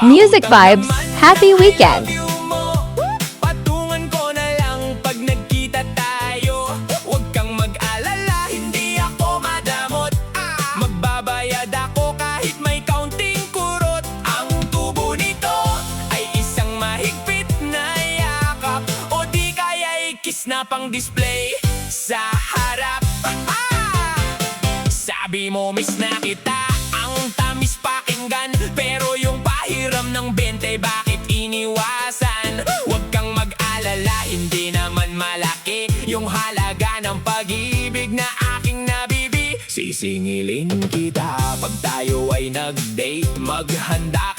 Music vibes, happy weekend! Patungan ko na lang pag nagkita tayo. Huwag kang mag-alala, hindi ako madamot. Magbabayad ako kahit may kaunting kurot. Ang tubo nito ay isang mahigpit na yakap, o di kaya ikis na pang display sa harap. Sabi mo miss na kita, ang tamis pakinggan, pero yung pahiram ng 20 bakit iniwasan? Huwag kang mag-alala, hindi naman malaki yung halaga ng pag-ibig na aking nabibi. Sisingilin kita pag tayo ay nag-date, maghanda